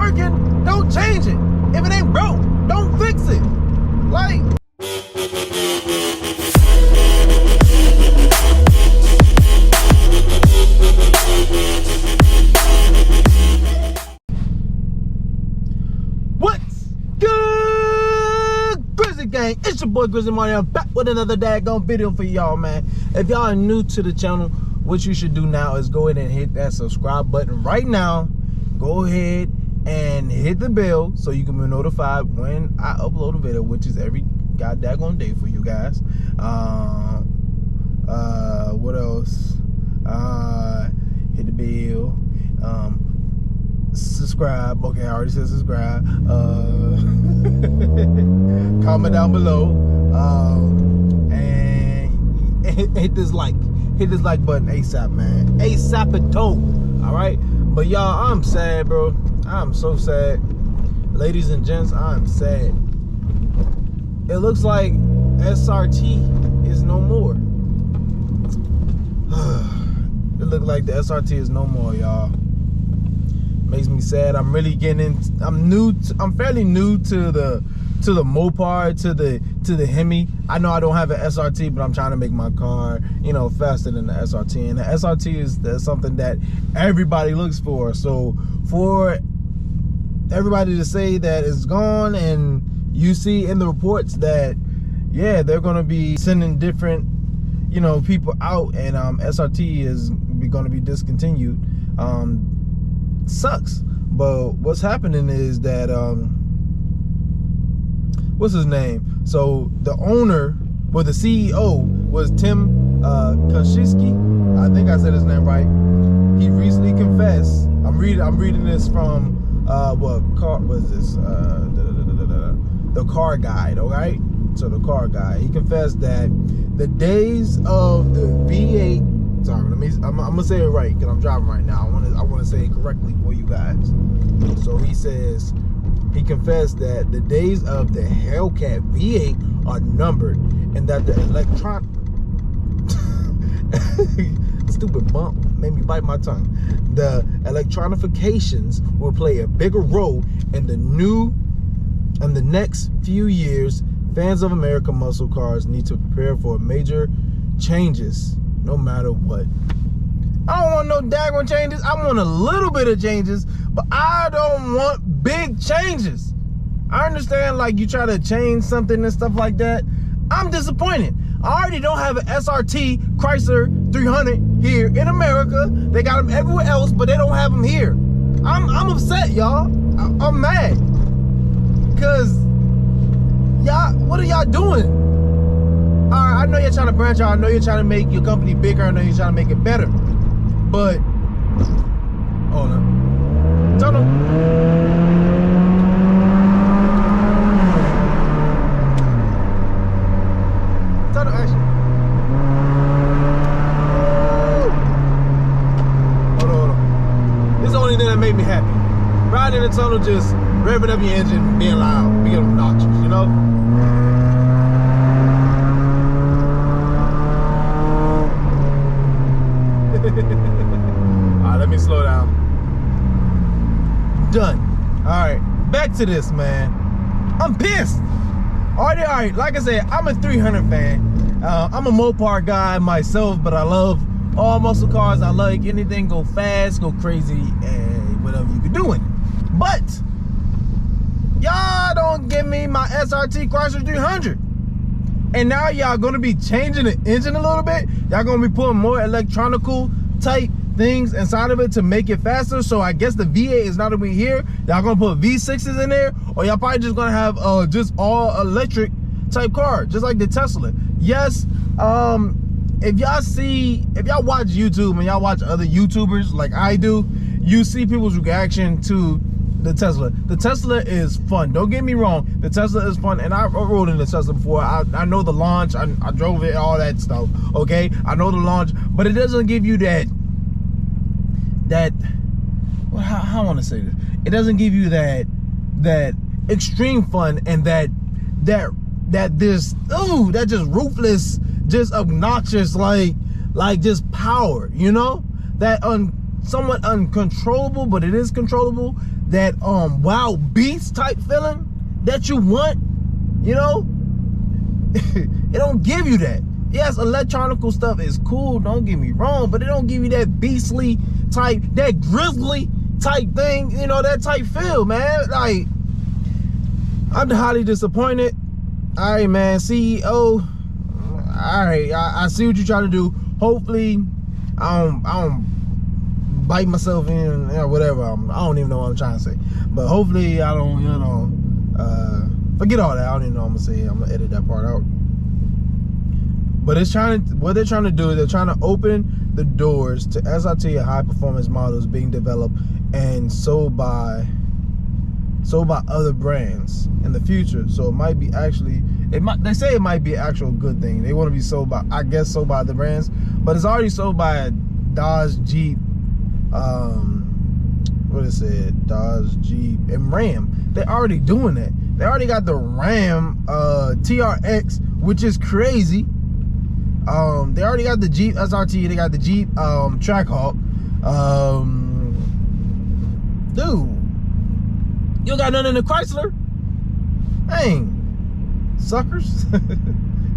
working, don't change it. If it ain't broke, don't fix it. Like, what's good, Grizzly Gang? It's your boy Grizzly Mario, back with another daggone video for y'all, man. If y'all are new to the channel, what you should do now is go ahead and hit that subscribe button right now. Go ahead and hit the bell so you can be notified when I upload a video, which is every goddamn day for you guys. What else? Hit the bell. Subscribe. Okay, I already said subscribe. Comment down below. And hit this like button ASAP, man. ASAP and toe. All right. But y'all, I'm sad, bro. I'm so sad. Ladies and gents, I'm sad. It looks like SRT is no more. It looks like the SRT is no more, y'all. Makes me sad. I'm really getting in. I'm fairly new to the Mopar, to the Hemi. I know I don't have an SRT, but I'm trying to make my car, you know, faster than the SRT. And the SRT is something that everybody looks for. So for everybody to say that it's gone, and you see in the reports that, yeah, they're gonna be sending different, you know, people out, and SRT is gonna be discontinued. Sucks. But what's happening is that what's his name? So the owner, well, the CEO was Tim Kaczynski. I think I said his name right. He recently confessed. I'm reading this from what car was this? The Car Guide. All right. So the Car Guide. He confessed that the days of the V8. Sorry, I'm gonna say it right because I'm driving right now. I want to say it correctly for you guys. So he says, he confessed that the days of the Hellcat V8 are numbered, and that the stupid bump made me bite my tongue. The electronifications will play a bigger role in the next few years. Fans of American muscle cars need to prepare for major changes, no matter what. I don't want no daggone changes. I want a little bit of changes, but I don't want big changes. I understand, like, you try to change something and stuff like that. I'm disappointed. I already don't have an SRT Chrysler 300 here in America. They got them everywhere else, but they don't have them here. I'm upset, y'all. I'm mad. Cause y'all, what are y'all doing? All right, I know you're trying to branch out. I know you're trying to make your company bigger. I know you're trying to make it better. But hold on. Tunnel. Tunnel action. Hold on. This is the only thing that made me happy. Riding in the tunnel, just revving up your engine, being loud, being obnoxious, you know? Alright, let me slow down. Done. Alright, back to this, man. I'm pissed. Alright, like I said, I'm a 300 fan. I'm a Mopar guy myself, but I love all muscle cars. I like anything go fast, go crazy, and whatever you can do in it. But y'all don't give me my SRT Chrysler 300. And now y'all gonna be changing the engine a little bit. Y'all gonna be putting more electronical type things inside of it to make it faster. So I guess the V8 is not gonna be here. Y'all gonna put V6s in there, or y'all probably just gonna have just all electric type car, just like the Tesla. Yes, if y'all watch YouTube and y'all watch other YouTubers like I do, you see people's reaction to the Tesla. The Tesla is fun. Don't get me wrong. The Tesla is fun, and I rode in the Tesla before. I know the launch. I drove it, all that stuff. Okay, I know the launch, but it doesn't give you that. Well, how I want to say this? It doesn't give you that extreme fun, and that just ruthless, just obnoxious, like just power. You know, that somewhat uncontrollable, but it is controllable. that wild beast type feeling that you want, you know. It don't give you that. Yes, electronical stuff is cool, don't get me wrong, but it don't give you that beastly type, that grizzly type thing, you know, that type feel, man. Like, I'm highly disappointed. All right, man, CEO. All right, I see what you're trying to do. Hopefully, I don't bite myself in, or whatever. I don't even know what I'm trying to say. But hopefully, I don't, you know, forget all that. I don't even know what I'm gonna say. I'm gonna edit that part out. But it's what they're trying to do is they're trying to open the doors to SRT and high performance models being developed and sold by other brands in the future. So it might be actually, they say it might be an actual good thing. They want to be sold by, I guess, sold by other brands, but it's already sold by Dodge, Jeep, what is it? Dodge, Jeep, and Ram. They're already doing that. They already got the Ram TRX, which is crazy. They already got the Jeep SRT. They got the Jeep Trackhawk. Dude, you don't got nothing in the Chrysler? Dang, suckers.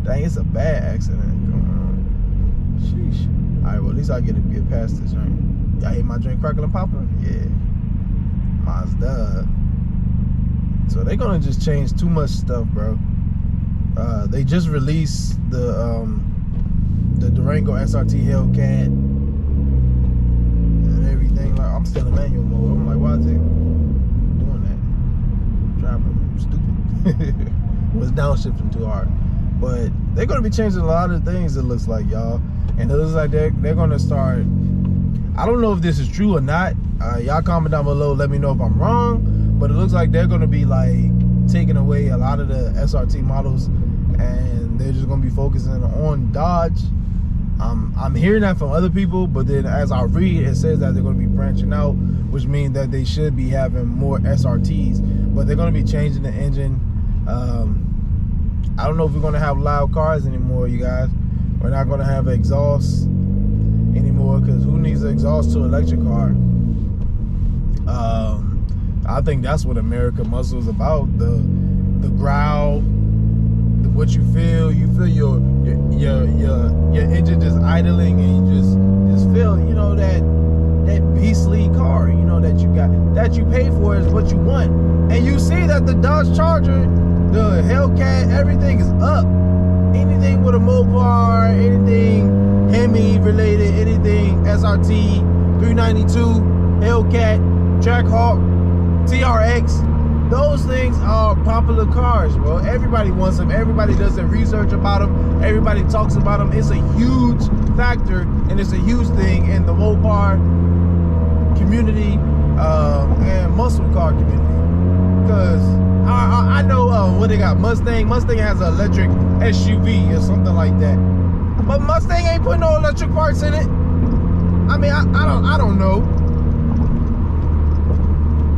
Dang, it's a bad accident. Sheesh. All right, well, at least I get to get past this drink. Y'all hate my drink crackling popping? Yeah, Mazda. So they're gonna just change too much stuff, bro. They just released the Durango SRT Hellcat and everything. Like, I'm still in manual mode. I'm like, why is it doing that? Driving stupid. Was downshifting too hard. But they're gonna be changing a lot of things, it looks like, y'all. And it looks like they're gonna start, I don't know if this is true or not. Y'all comment down below, let me know if I'm wrong. But it looks like they're gonna be like taking away a lot of the SRT models and they're just gonna be focusing on Dodge. I'm hearing that from other people, but then as I read, it says that they're gonna be branching out, which means that they should be having more SRTs, but they're gonna be changing the engine. I don't know if we're gonna have loud cars anymore, you guys. We're not gonna have exhaust anymore, because who needs an exhaust to an electric car? I think that's what American Muscle is about. The growl, what you feel your engine just idling, and you just feel, you know, that beastly car, you know, that you got, that you pay for is what you want. And you see that the Dodge Charger, the Hellcat, everything is up. Anything with a Mopar, anything Hemi related, anything SRT, 392, Hellcat, Trackhawk, TRX, those things are popular cars, bro. Everybody wants them. Everybody does their research about them. Everybody talks about them. It's a huge factor, and it's a huge thing in the Mopar community and muscle car community. Because I know what they got. Mustang has an electric SUV or something like that. But Mustang ain't putting no electric parts in it. I mean, I don't know.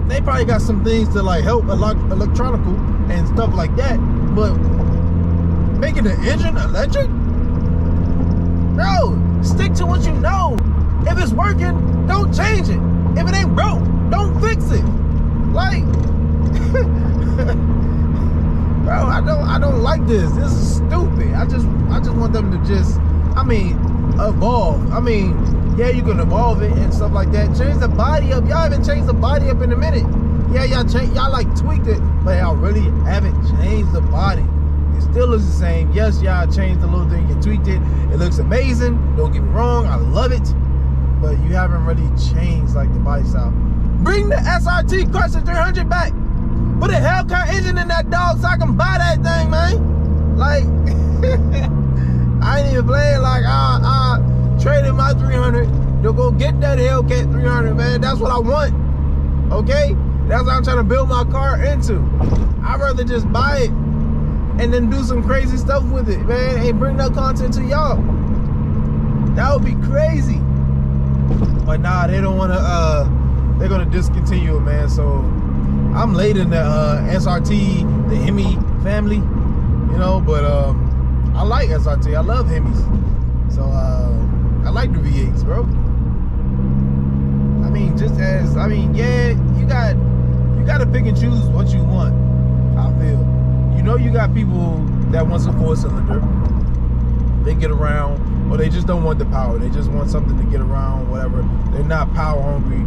They probably got some things to like help electronical and stuff like that, but making the engine electric? Bro, stick to what you know. If it's working, don't change it. If it ain't broke, don't fix it. Like, bro, I don't like this. This is stupid. I just want them to just, I mean, evolve. I mean, yeah, you can evolve it and stuff like that. Change the body up. Y'all haven't changed the body up in a minute. Yeah, y'all like tweaked it, but y'all really haven't changed the body. It still looks the same. Yes, y'all changed the little thing, you tweaked it. It looks amazing. Don't get me wrong, I love it. But you haven't really changed like the body style. Bring the SRT Chrysler 300 back. Put a Hellcat engine in that dog so I can buy that thing, man. Like, I ain't even playing. Like, I traded my 300 to go get that Hellcat 300, man. That's what I want, okay? That's what I'm trying to build my car into. I'd rather just buy it and then do some crazy stuff with it, man, and bring that content to y'all. That would be crazy. But nah, they don't want to, they're going to discontinue it, man. So I'm late in the SRT, the Hemi family, you know, but I like SRT. I love Hemis. So I like the V8s, bro. I mean, yeah, you got gotta pick and choose what you want. I feel, you know, you got people that wants a 4-cylinder. They get around, or they just don't want the power. They just want something to get around, whatever. They're not power hungry,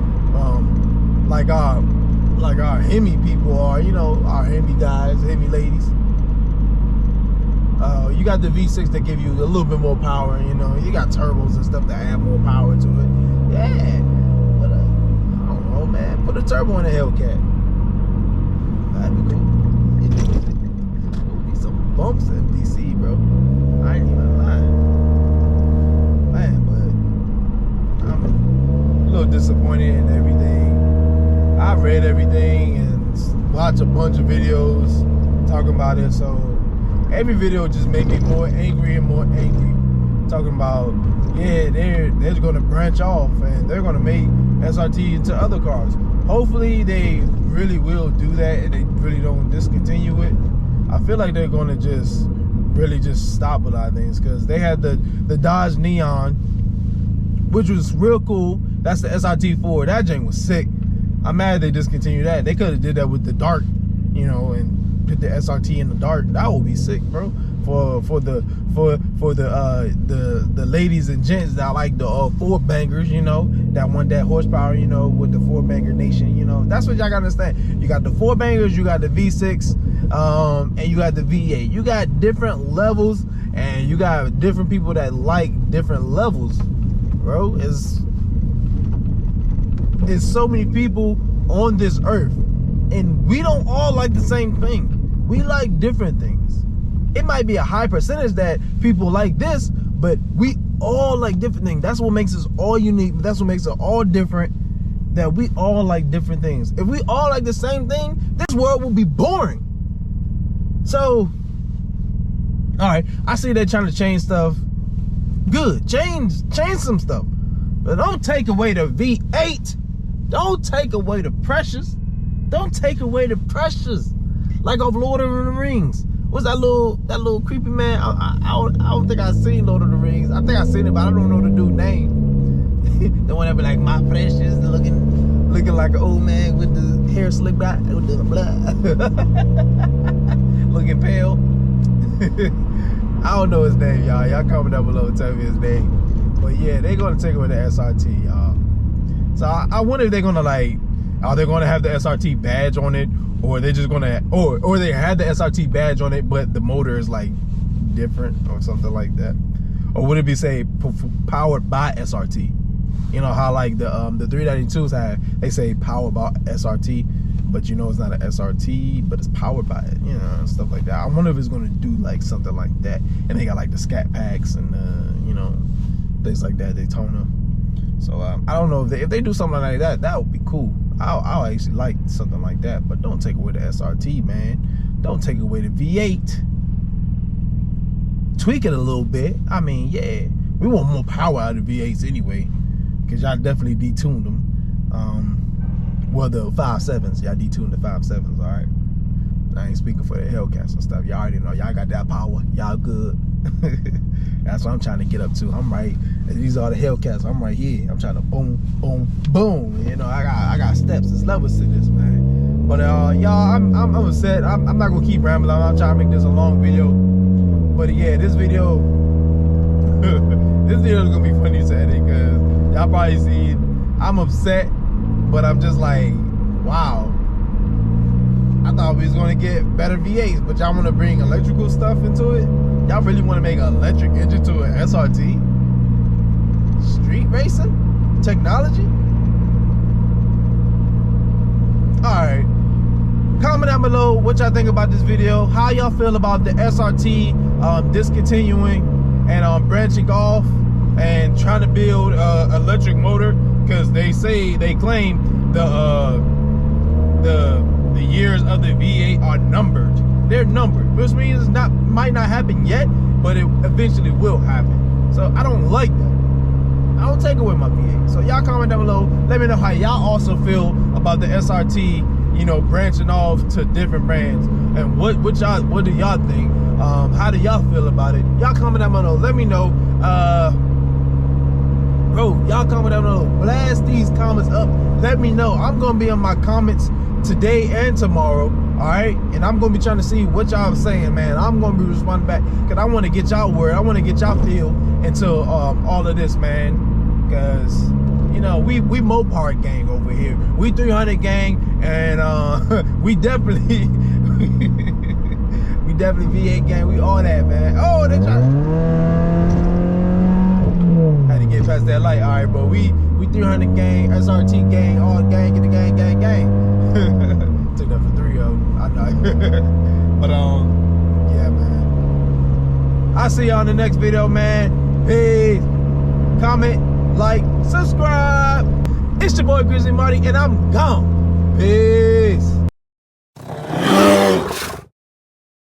like our Hemi people are. You know, our Hemi guys, Hemi ladies. You got the V6 that give you a little bit more power. You know, you got turbos and stuff that add more power to it. Yeah, but I don't know, man. Put a turbo in a Hellcat. That'd be cool. There'll be some bumps in DC, bro. I ain't even lying, man. But I'm a little disappointed in everything. I've read everything and watched a bunch of videos talking about it. So every video just made me more angry and more angry. Talking about, yeah, they're going to branch off and they're going to make SRT into other cars. Hopefully they really will do that and they really don't discontinue it. I feel like they're going to just really just stop a lot of things, because they had the Dodge Neon, which was real cool. That's the SRT4. That thing was sick. I'm mad they discontinued that. They could have did that with the dark, you know, and put the SRT in the dark. That would be sick, bro. For the ladies and gents that like the 4-bangers, you know, that want that horsepower, you know, with the 4-banger nation, you know. That's what y'all gotta understand. You got the 4-bangers, you got the V6, and you got the V8. You got different levels, and you got different people that like different levels, bro. There's so many people on this earth, and we don't all like the same thing. We like different things. It might be a high percentage that people like this, but we all like different things. That's what makes us all unique. That's what makes us all different, that we all like different things. If we all like the same thing, this world will be boring. So, all right, I see they're trying to change stuff. Good, change some stuff. But don't take away the V8. Don't take away the pressures. Don't take away the pressures. Like of Lord of the Rings. What's that little creepy man? I don't think I've seen Lord of the Rings. I think I've seen it, but I don't know the dude's name. The one that be like, my precious, looking like an old man with the hair slicked back, with the blood. Looking pale. I don't know his name, y'all. Y'all comment down below and tell me his name. But yeah, they're gonna take away the SRT, y'all. So I wonder if they're gonna, like, are they gonna have the SRT badge on it? Or they're just gonna, or they had the SRT badge on it, but the motor is like different or something like that. Or would it be, say, powered by SRT? You know how like the 392s have, they say powered by SRT, but you know it's not an SRT, but it's powered by it, you know, and stuff like that. I wonder if it's gonna do like something like that. And they got like the scat packs and you know, things like that, Daytona. So I don't know if they do something like that, that would be cool. I'll actually like something like that, but don't take away the SRT, man. Don't take away the V8. Tweak it a little bit. I mean, yeah, we want more power out of the V8s anyway, because y'all definitely detuned them. Well, the 5.7s, y'all detuned the 5.7s, all right? I ain't speaking for the Hellcats and stuff. Y'all already know, y'all got that power. Y'all good. That's what I'm trying to get up to. I'm right. These are the Hellcats. I'm right here. I'm trying to boom, boom, boom. You know, I got steps. There's levels to this, man. But y'all, I'm upset. I'm not gonna keep rambling. I'm trying to make this a long video. But yeah, this video, this video is gonna be funny to edit, because y'all probably see it. I'm upset, but I'm just like, wow. I thought we was gonna get better V8s, but y'all wanna bring electrical stuff into it? Y'all really wanna make an electric engine to an SRT? Street racing? Technology? Alright. Comment down below what y'all think about this video. How y'all feel about the SRT discontinuing and branching off and trying to build electric motor, because they claim the years of the V8 are numbered. They're numbered, which means it might not happen yet, but it eventually will happen. So I don't like that. I don't take away my V8. So y'all comment down below. Let me know how y'all also feel about the SRT, you know, branching off to different brands, and what do y'all think? How do y'all feel about it? Y'all comment down below. Let me know. Bro, y'all comment down below. Blast these comments up. Let me know. I'm gonna be in my comments today and tomorrow. All right, and I'm gonna be trying to see what y'all saying, man. I'm gonna be responding back because I want to get y'all word. I want to get y'all feel into all of this, man. Because you know we Mopar gang over here. We 300 gang, and we definitely we definitely V8 gang. We all that, man. Oh, they try. Had to get past that light. All right, but we 300 gang, SRT gang, all gang, get the gang. Took that for 3 of them. I know. But yeah, man. I'll see y'all in the next video, man. Peace. Comment, like, subscribe. It's your boy Grizzly Marty, and I'm gone. Peace.